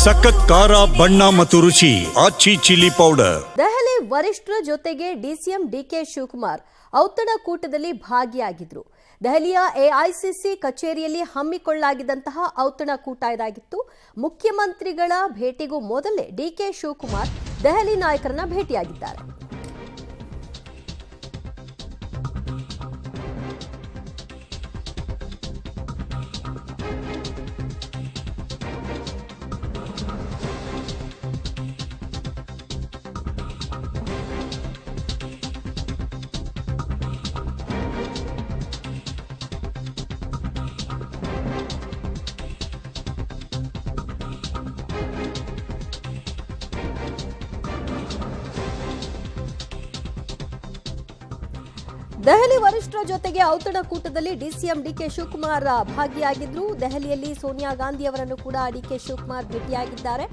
ಸಖತ್ ಖಾರ ಬಣ್ಣ ಮತ್ತು ರುಚಿ ಆಚಿ ಚಿಲ್ಲಿ ಪೌಡರ್. ದೆಹಲಿ ವರಿಷ್ಠರ ಜೊತೆಗೆ ಡಿಸಿಎಂ ಡಿಕೆ ಶಿವಕುಮಾರ್ ಔತಣಕೂಟದಲ್ಲಿ ಭಾಗಿಯಾಗಿದ್ರು. ದೆಹಲಿಯ ಎಐಸಿಸಿ ಕಚೇರಿಯಲ್ಲಿ ಹಮ್ಮಿಕೊಳ್ಳಲಾಗಿದ್ದಂತಹ ಔತಣಕೂಟ ಇದಾಗಿತ್ತು. ಮುಖ್ಯಮಂತ್ರಿಗಳ ಭೇಟಿಗೂ ಮೊದಲೇ ಡಿಕೆ ಶಿವಕುಮಾರ್ ದೆಹಲಿ ನಾಯಕರನ್ನ ಭೇಟಿಯಾಗಿದ್ದಾರೆ. ದೆಹಲಿ ವರಿಷ್ಠರ ಜೊತೆಗೆ ಔತಣಕೂಟದಲ್ಲಿ ಡಿಸಿಎಂ ಡಿಕೆ ಶಿವಕುಮಾರ್ ಭಾಗಿಯಾಗಿದ್ರು. ದೆಹಲಿಯಲ್ಲಿ ಸೋನಿಯಾ ಗಾಂಧಿ ಅವರನ್ನು ಕೂಡ ಡಿಕೆ ಶಿವಕುಮಾರ್ ಭೇಟಿಯಾಗಿದ್ದಾರೆ.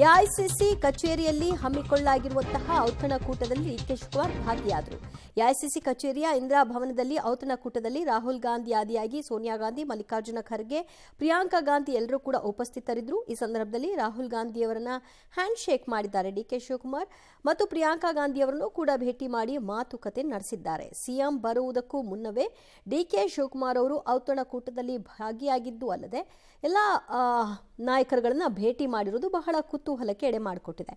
ಎಐಸಿಸಿ ಕಚೇರಿಯಲ್ಲಿ ಹಮ್ಮಿಕೊಳ್ಳಲಾಗಿರುವಂತಹ ಔತಣಕೂಟದಲ್ಲಿ ಡಿಕೆ ಶಿವಕುಮಾರ್ ಭಾಗಿಯಾದರು. ಎಐಸಿಸಿ ಕಚೇರಿಯ ಇಂದಿರಾ ಭವನದಲ್ಲಿ ಔತಣಕೂಟದಲ್ಲಿ ರಾಹುಲ್ ಗಾಂಧಿ ಆದಿಯಾಗಿ ಸೋನಿಯಾ ಗಾಂಧಿ, ಮಲ್ಲಿಕಾರ್ಜುನ ಖರ್ಗೆ, ಪ್ರಿಯಾಂಕಾ ಗಾಂಧಿ ಎಲ್ಲರೂ ಕೂಡ ಉಪಸ್ಥಿತರಿದ್ದರು. ಈ ಸಂದರ್ಭದಲ್ಲಿ ರಾಹುಲ್ ಗಾಂಧಿ ಅವರನ್ನ ಹ್ಯಾಂಡ್ ಶೇಕ್ ಮಾಡಿದ್ದಾರೆ ಡಿಕೆ ಶಿವಕುಮಾರ್ ಮತ್ತು ಪ್ರಿಯಾಂಕಾ ಗಾಂಧಿ ಅವರನ್ನು ಕೂಡ ಭೇಟಿ ಮಾಡಿ ಮಾತುಕತೆ ನಡೆಸಿದ್ದಾರೆ. ಸಿಎಂ ಬರುವುದಕ್ಕೂ ಮುನ್ನವೇ ಡಿಕೆ ಶಿವಕುಮಾರ್ ಅವರು ಔತಣಕೂಟದಲ್ಲಿ ಭಾಗಿಯಾಗಿದ್ದು ಅಲ್ಲದೆ ಎಲ್ಲ ನಾಯಕರುಗಳನ್ನ ಭೇಟಿ ಮಾಡಿರುವುದು ಬಹಳ ಕುತೂಹಲಕ್ಕೆ ಎಡೆ ಮಾಡಿಕೊಟ್ಟಿದೆ.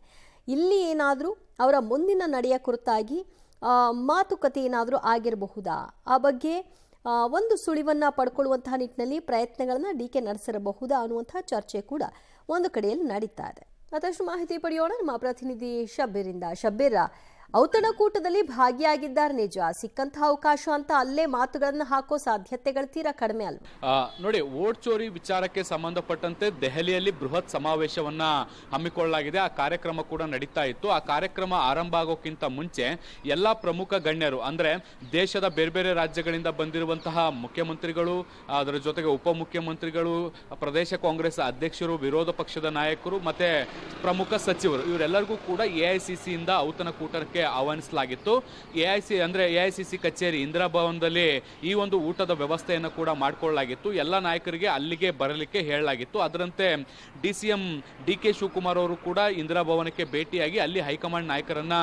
ಇಲ್ಲಿ ಏನಾದರೂ ಅವರ ಮುಂದಿನ ನಡೆಯ ಕುರಿತಾಗಿ ಮಾತುಕತೆ ಏನಾದರೂ ಆಗಿರಬಹುದಾ, ಆ ಬಗ್ಗೆ ಒಂದು ಸುಳಿವನ್ನ ಪಡ್ಕೊಳ್ಳುವಂತಹ ನಿಟ್ಟಿನಲ್ಲಿ ಪ್ರಯತ್ನಗಳನ್ನ ಡಿಕೆ ನಡೆಸಿರಬಹುದಾ ಅನ್ನುವಂತಹ ಚರ್ಚೆ ಕೂಡ ಒಂದು ಕಡೆಯಲ್ಲಿ ನಡೀತಾ ಇದೆ. ಮತ್ತಷ್ಟು ಮಾಹಿತಿ ಪಡೆಯೋಣ ನಮ್ಮ ಪ್ರತಿನಿಧಿ ಶಬ್ಬೀರಿಂದ. ಶಬ್ಬೀರ, ಔತಣಕೂಟದಲ್ಲಿ ಭಾಗಿಯಾಗಿದ್ದಾರೆ ನಿಜ, ಸಿಕ್ಕಂತಹ ಅವಕಾಶ ಅಂತ ಅಲ್ಲೇ ಮಾತುಗಳನ್ನು ಹಾಕೋ ಸಾಧ್ಯತೆಗಳು ತೀರಾ ಕಡಿಮೆ ಅಲ್ವಾ? ನೋಡಿ, ವೋಟ್ ಚೋರಿ ವಿಚಾರಕ್ಕೆ ಸಂಬಂಧಪಟ್ಟಂತೆ ದೆಹಲಿಯಲ್ಲಿ ಬೃಹತ್ ಸಮಾವೇಶವನ್ನ ಹಮ್ಮಿಕೊಳ್ಳಲಾಗಿದೆ. ಆ ಕಾರ್ಯಕ್ರಮ ಕೂಡ ನಡೀತಾ ಇತ್ತು. ಆ ಕಾರ್ಯಕ್ರಮ ಆರಂಭ ಆಗೋಕ್ಕಿಂತ ಮುಂಚೆ ಎಲ್ಲಾ ಪ್ರಮುಖ ಗಣ್ಯರು, ಅಂದ್ರೆ ದೇಶದ ಬೇರೆ ಬೇರೆ ರಾಜ್ಯಗಳಿಂದ ಬಂದಿರುವಂತಹ ಮುಖ್ಯಮಂತ್ರಿಗಳು, ಅದರ ಜೊತೆಗೆ ಉಪಮುಖ್ಯಮಂತ್ರಿಗಳು, ಪ್ರದೇಶ ಕಾಂಗ್ರೆಸ್ ಅಧ್ಯಕ್ಷರು, ವಿರೋಧ ಪಕ್ಷದ ನಾಯಕರು ಮತ್ತೆ ಪ್ರಮುಖ ಸಚಿವರು, ಇವರೆಲ್ಲರಿಗೂ ಕೂಡ ಎಐಸಿಸಿಯಿಂದ ಔತಣಕೂಟಕ್ಕೆ ಆಹ್ವಾನಿಸಲಾಗಿತ್ತು. ಎಐಸಿಸಿ ಕಚೇರಿ ಇಂದಿರಾ ಭವನದಲ್ಲಿ ಈ ಒಂದು ಊಟದ ವ್ಯವಸ್ಥೆಯನ್ನು ಕೂಡ ಮಾಡಿಕೊಳ್ಳಲಾಗಿತ್ತು. ಎಲ್ಲ ನಾಯಕರಿಗೆ ಅಲ್ಲಿಗೆ ಬರಲಿಕ್ಕೆ ಹೇಳಲಾಗಿತ್ತು. ಅದರಂತೆ ಡಿಸಿಎಂ ಡಿಕೆ ಶಿವಕುಮಾರ್ ಅವರು ಕೂಡ ಇಂದಿರಾ ಭವನಕ್ಕೆ ಭೇಟಿಯಾಗಿ ಅಲ್ಲಿ ಹೈಕಮಾಂಡ್ ನಾಯಕರನ್ನ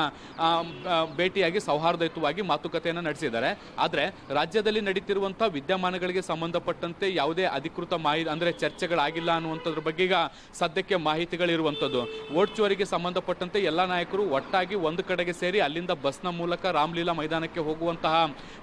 ಭೇಟಿಯಾಗಿ ಸೌಹಾರ್ದಯುತವಾಗಿ ಮಾತುಕತೆಯನ್ನು ನಡೆಸಿದ್ದಾರೆ. ಆದರೆ ರಾಜ್ಯದಲ್ಲಿ ನಡೀತಿರುವಂತಹ ವಿದ್ಯಮಾನಗಳಿಗೆ ಸಂಬಂಧಪಟ್ಟಂತೆ ಯಾವುದೇ ಅಧಿಕೃತ ಮಾಹಿತಿ ಅಂದ್ರೆ ಚರ್ಚೆಗಳಾಗಿಲ್ಲ ಅನ್ನುವಂಥದ್ರ ಬಗ್ಗೆ ಈಗ ಸದ್ಯಕ್ಕೆ ಮಾಹಿತಿಗಳಿರುವಂಥದ್ದು. ವೋಟ್ ಚೋರಿಗೆ ಸಂಬಂಧಪಟ್ಟಂತೆ ಎಲ್ಲ ನಾಯಕರು ಒಟ್ಟಾಗಿ ಒಂದು ಕಡೆಗೆ ಸೇರಿ ಅಲ್ಲಿಂದ ಬಸ್ನ ಮೂಲಕ ರಾಮಲೀಲಾ ಮೈದಾನಕ್ಕೆ ಹೋಗುವಂತಹ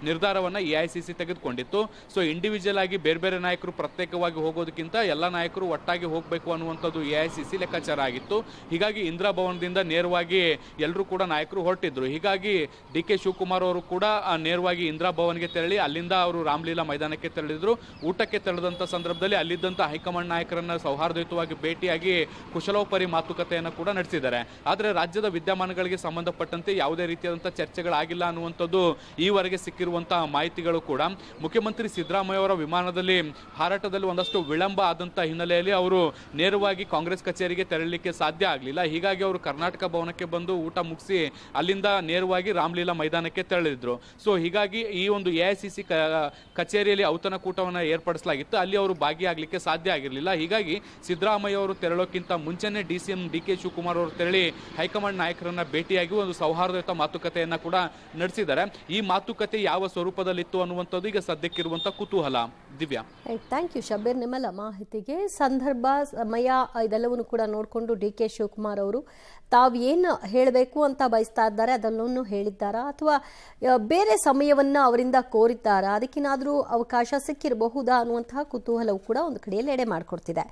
ನಿರ್ಧಾರವನ್ನ ಎಐಸಿಸಿ ತೆಗೆದುಕೊಂಡಿತ್ತು. ಸೊ ಇಂಡಿವಿಜುವಲ್ ಆಗಿ ಬೇರೆ ಬೇರೆ ನಾಯಕರು ಪ್ರತ್ಯೇಕವಾಗಿ ಹೋಗೋದಕ್ಕಿಂತ ಎಲ್ಲ ನಾಯಕರು ಒಟ್ಟಾಗಿ ಹೋಗಬೇಕು ಅನ್ನುವಂಥದ್ದು ಎಐಸಿಸಿ ಲೆಕ್ಕಾಚಾರ ಆಗಿತ್ತು. ಹೀಗಾಗಿ ಇಂದಿರಾ ಭವನದಿಂದ ನೇರವಾಗಿ ಎಲ್ಲರೂ ಕೂಡ ನಾಯಕರು ಹೊರಟಿದ್ರು. ಹೀಗಾಗಿ ಡಿಕೆ ಶಿವಕುಮಾರ್ ಅವರು ಕೂಡ ನೇರವಾಗಿ ಇಂದಿರಾ ಭವನ್ಗೆ ತೆರಳಿ ಅಲ್ಲಿಂದ ಅವರು ರಾಮಲೀಲಾ ಮೈದಾನಕ್ಕೆ ತೆರಳಿದ್ರು. ಊಟಕ್ಕೆ ತೆರಳಿದಂಥ ಸಂದರ್ಭದಲ್ಲಿ ಅಲ್ಲಿದ್ದಂಥ ಹೈಕಮಾಂಡ್ ನಾಯಕರನ್ನ ಸೌಹಾರ್ದಯುತವಾಗಿ ಭೇಟಿಯಾಗಿ ಕುಶಲೋಪರಿ ಮಾತುಕತೆಯನ್ನು ಕೂಡ ನಡೆಸಿದ್ದಾರೆ. ಆದರೆ ರಾಜ್ಯದ ವಿದ್ಯಮಾನಗಳಿಗೆ ಸಂಬಂಧಪಟ್ಟಂತೆ ಯಾವುದೇ ರೀತಿಯಾದಂತಹ ಚರ್ಚೆಗಳಾಗಿಲ್ಲ ಅನ್ನುವಂಥದ್ದು ಈವರೆಗೆ ಸಿಕ್ಕಿರುವಂತಹ ಮಾಹಿತಿಗಳು ಕೂಡ. ಮುಖ್ಯಮಂತ್ರಿ ಸಿದ್ದರಾಮಯ್ಯ ಅವರ ವಿಮಾನದಲ್ಲಿ ಹಾರಾಟದಲ್ಲಿ ಒಂದಷ್ಟು ವಿಳಂಬ ಆದಂತಹ ಹಿನ್ನೆಲೆಯಲ್ಲಿ ಅವರು ನೇರವಾಗಿ ಕಾಂಗ್ರೆಸ್ ಕಚೇರಿಗೆ ತೆರಳಲಿಕ್ಕೆ ಸಾಧ್ಯ ಆಗಲಿಲ್ಲ. ಹೀಗಾಗಿ ಅವರು ಕರ್ನಾಟಕ ಭವನಕ್ಕೆ ಬಂದು ಊಟ ಮುಗಿಸಿ ಅಲ್ಲಿಂದ ನೇರವಾಗಿ ರಾಮಲೀಲಾ ಮೈದಾನಕ್ಕೆ ತೆರಳಿದ್ರು. ಸೊ ಹೀಗಾಗಿ ಈ ಒಂದು ಎಐಸಿಸಿ ಕಚೇರಿಯಲ್ಲಿ ಔತಣಕೂಟವನ್ನು ಏರ್ಪಡಿಸಲಾಗಿತ್ತು. ಅಲ್ಲಿ ಅವರು ಭಾಗಿಯಾಗಲಿಕ್ಕೆ ಸಾಧ್ಯ ಆಗಿರಲಿಲ್ಲ. ಹೀಗಾಗಿ ಸಿದ್ದರಾಮಯ್ಯ ಅವರು ತೆರಳೋಕ್ಕಿಂತ ಮುಂಚೆನೆ ಡಿಸಿಎಂ ಡಿಕೆ ಶಿವಕುಮಾರ್ ಅವರು ತೆರಳಿ ಹೈಕಮಾಂಡ್ ನಾಯಕರನ್ನ ಭೇಟಿಯಾಗಿ ಒಂದು ಸೌಹಾರ್ದಯುತ ಮಾತುಕತೆಯನ್ನ ಕೂಡ ನಡೆಸಿದ್ದಾರೆ. ಈ ಮಾತುಕತೆ ಯಾವ ಸ್ವರೂಪದಲ್ಲಿತ್ತು ಅನ್ನುವಂಥದ್ದು ಈಗ ಸದ್ಯಕ್ಕಿರುವಂತಹ ಕುತೂಹಲ. ದಿವ್ಯಾ, ಥ್ಯಾಂಕ್ ಯು ಶಬ್ಬೀರ್ ನಿಮ್ಮೆಲ್ಲ ಮಾಹಿತಿಗೆ. ಸಂದರ್ಭ, ಸಮಯ ಇದೆಲ್ಲವನ್ನು ಕೂಡ ನೋಡಿಕೊಂಡು ಡಿಕೆ ಶಿವಕುಮಾರ್ ಅವರು ತಾವು ಏನು ಹೇಳಬೇಕು ಅಂತ ಬಯಸ್ತಾ ಇದ್ದಾರೆ ಅದನ್ನು ಹೇಳಿದ್ದಾರಾ ಅಥವಾ ಬೇರೆ ಸಮಯವನ್ನ ಅವರಿಂದ ಕೋರಿದ್ದಾರಾ, ಅದಕ್ಕೇನಾದರೂ ಅವಕಾಶ ಸಿಕ್ಕಿರಬಹುದಾ ಅನ್ನುವಂತಹ ಕುತೂಹಲವು ಕೂಡ ಒಂದು ಕಡೆಯಲ್ಲಿ ಎಡೆ ಮಾಡಿಕೊಡ್ತಿದೆ.